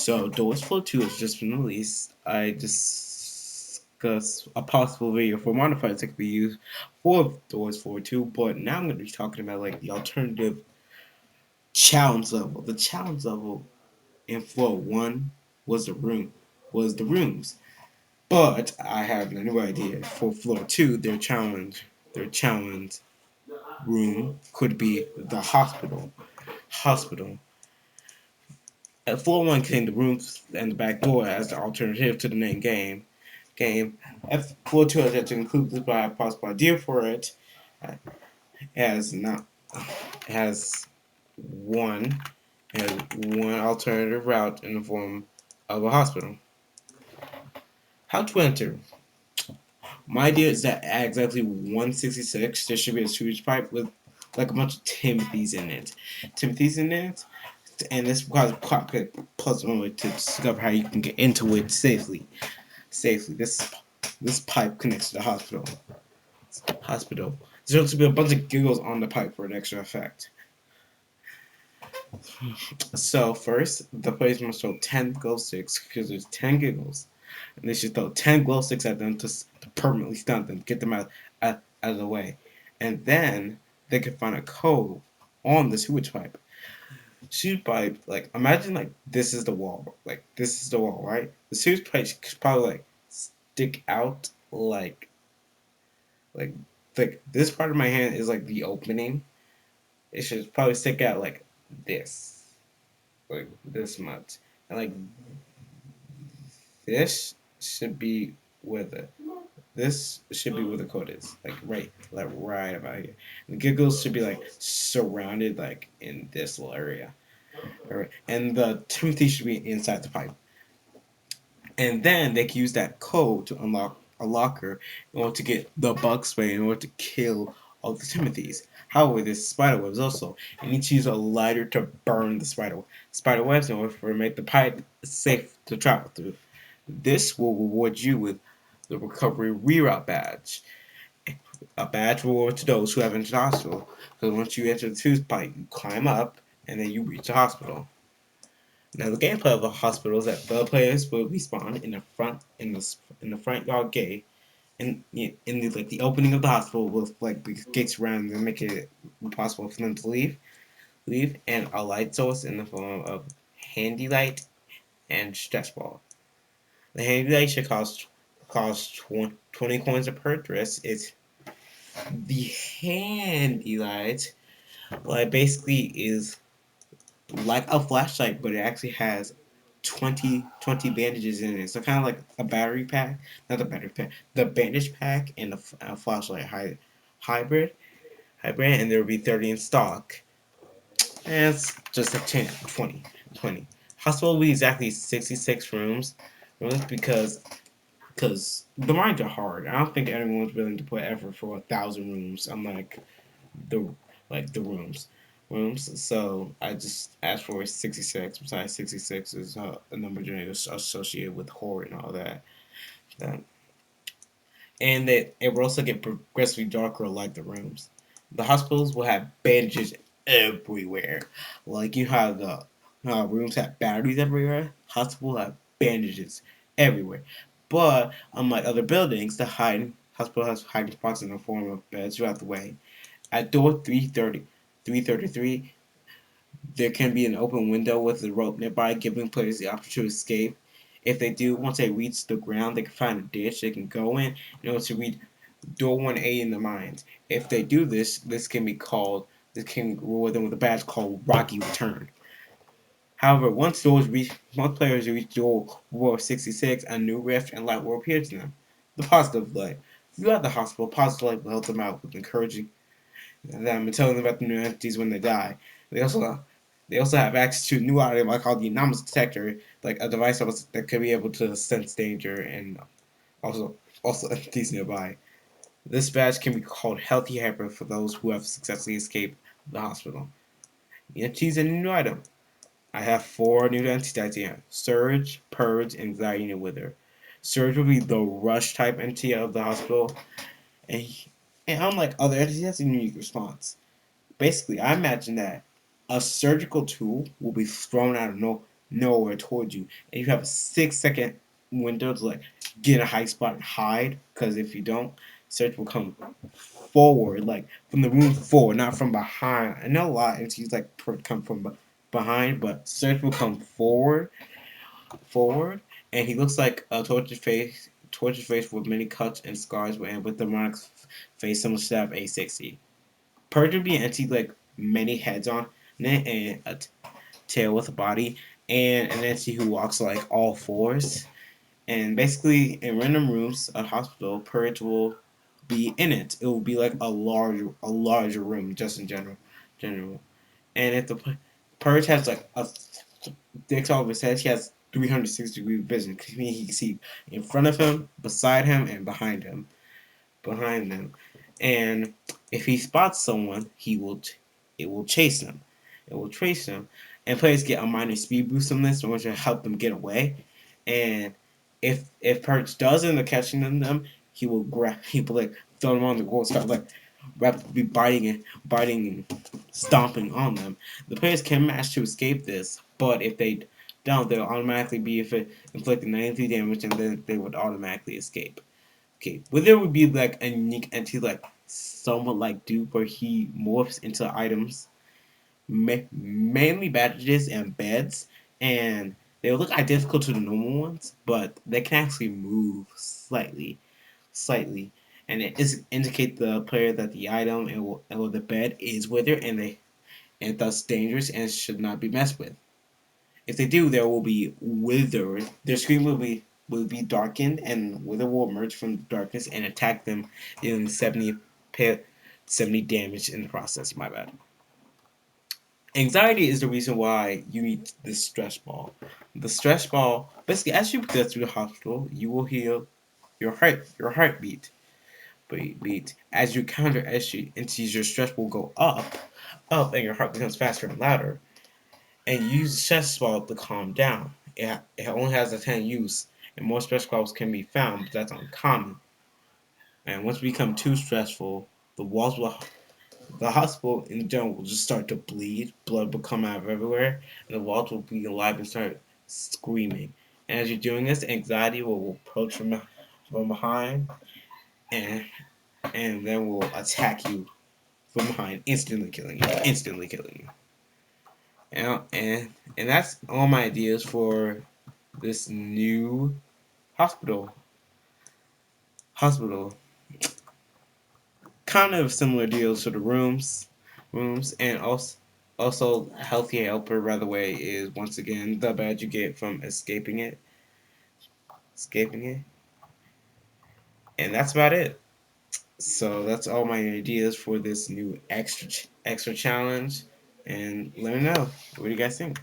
So, Doors Flow 2 has just been released. I discuss a possible video for modifiers that could be used for Doors Flow 2, but now I'm going to be talking about like the alternative challenge level. The challenge level in Flow 1 was the rooms. But I have a new idea. For Floor 2, their challenge room could be the hospital. Hospital. Floor 1 contained the rooms and the back door as the alternative to the main game. If Floor 2 has yet to include this by a possible idea for it, uh, has not has one has one alternative route in the form of a hospital. How to enter? My idea is that at exactly 166 there should be a sewage pipe with like a bunch of Timothy's in it. Timothy's in it, and this requires a cockpit plus one way to discover how you can get into it safely. This pipe connects to the hospital. There's also be a bunch of giggles on the pipe for an extra effect. So first, the players must throw 10 glow sticks because there's 10 giggles, and they should throw 10 glow sticks at them to permanently stun them, get them out of the way, and then they can find a code on the sewage pipe. Sewage pipe, like imagine like this is the wall, right? The sewage pipe should probably like stick out like like this part of my hand is like the opening. It should probably stick out this, like this much, and like this should be where the this should be where the code is, like right about here. And the giggles should be like surrounded like in this little area, alright, and the Timothy should be inside the pipe, and then they can use that code to unlock a locker in order to get the bug spray in order to kill all the Timothys. However, there's spider webs also. You need to use a lighter to burn the spider webs in order to make the pipe safe to travel through. This will reward you with the recovery reroute badge. A badge reward to those who have entered the hospital. Because once you enter the tooth pipe, you climb up and then you reach the hospital. Now the gameplay of the hospital is that the players will respawn in the front yard gate, in the opening of the hospital with like the gates around and make it impossible for them to leave, and a light source in the form of handy light and stress ball. The handy light should cost 20 coins per dress. It's the handy light, like basically is like a flashlight, but it actually has 20 bandages in it. So kind of like a battery pack, not the battery pack, the bandage pack and a flashlight hybrid, and there will be 30 in stock. And it's just a 10, 20. Hospital will be exactly 66 rooms because the mines are hard. I don't think anyone's willing to put effort for 1,000 rooms. Unlike the the rooms. So I just asked for 66. Besides, 66 is a number generator associated with horror and all that. That and that it will also get progressively darker like the rooms. The hospitals will have bandages everywhere. Like you have the rooms have batteries everywhere. Hospitals have bandages everywhere. But unlike other buildings, the hiding hospital has hiding spots in the form of beds throughout the way. At door 333, there can be an open window with a rope nearby, giving players the option to escape. If they do, once they reach the ground, they can find a ditch they can go in order to reach door 1A in the mines. If they do this, this can reward them with a badge called Rocky Return. However, once players reach door 66, a new rift and light will appear to them. The positive light. Throughout the hospital, positive light will help them out with encouraging them and telling them about the new entities when they die. They also they also have access to a new item I call the anomalous detector, like a device that could be able to sense danger and also entities nearby. This badge can be called Healthy Hyper for those who have successfully escaped the hospital. The entities and a new item. I have four new entities here: Surge, Purge, Anxiety, and Wither. Surge will be the rush type entity of the hospital, and, and unlike other entities, has a unique response. Basically, I imagine that a surgical tool will be thrown out of no nowhere towards you, and you have a 6 second window to like get in a high spot and hide. Because if you don't, Search will come forward, like from the room forward, not from behind. I know a lot of MCs like come from behind, but Search will come forward, and he looks like a tortured face with many cuts and scars, and with the demonic face similar to that of A60. Purge would be an entity like many heads on it, and a tail with a body, and an entity who walks like all fours. And basically, in random rooms, a hospital, Purge will be in it. It will be like a larger room, just in general. And if the Purge has like a dicks off his head, he has 360-degree vision. Cause he can see in front of him, beside him, and behind them. And if he spots someone, it will chase them. It will trace them. And players get a minor speed boost on this in order to help them get away. And if Perch does end up catching them, he will like throw them on the ground, start like rapidly biting and stomping on them. The players can manage to escape this, but if they don't, they'll automatically be inflicting 93 damage, and then they would automatically escape. Okay, Wither would be like a unique entity, like somewhat like Duke, where he morphs into items, mainly bandages and beds, and they look identical to the normal ones, but they can actually move slightly, and it is indicate the player that the item or the bed is Wither, and thus dangerous and should not be messed with. If they do, there will be Wither. Their screen will be darkened, and Wither will emerge from the darkness and attack them, dealing 70 damage in the process. My bad. Anxiety is the reason why you need the stress ball. The stress ball, basically, as you go through the hospital, you will heal your heartbeat beat. As you counter entries, your stress will go up, and your heart becomes faster and louder. And you use the stress ball to calm down. It only has a 10 use, and more stress balls can be found, but that's uncommon. And once it becomes too stressful, the walls will the hospital in general will just start to bleed. Blood will come out of everywhere, and the walls will be alive and start screaming. And as you're doing this, anxiety will approach from behind, and then will attack you from behind, instantly killing you. Instantly killing you. And that's all my ideas for this new hospital. Hospital. Kind of similar deals to the rooms, and also healthy helper by the way is once again the badge you get from escaping it, and that's about it. So that's all my ideas for this new extra challenge, and let me know what do you guys think.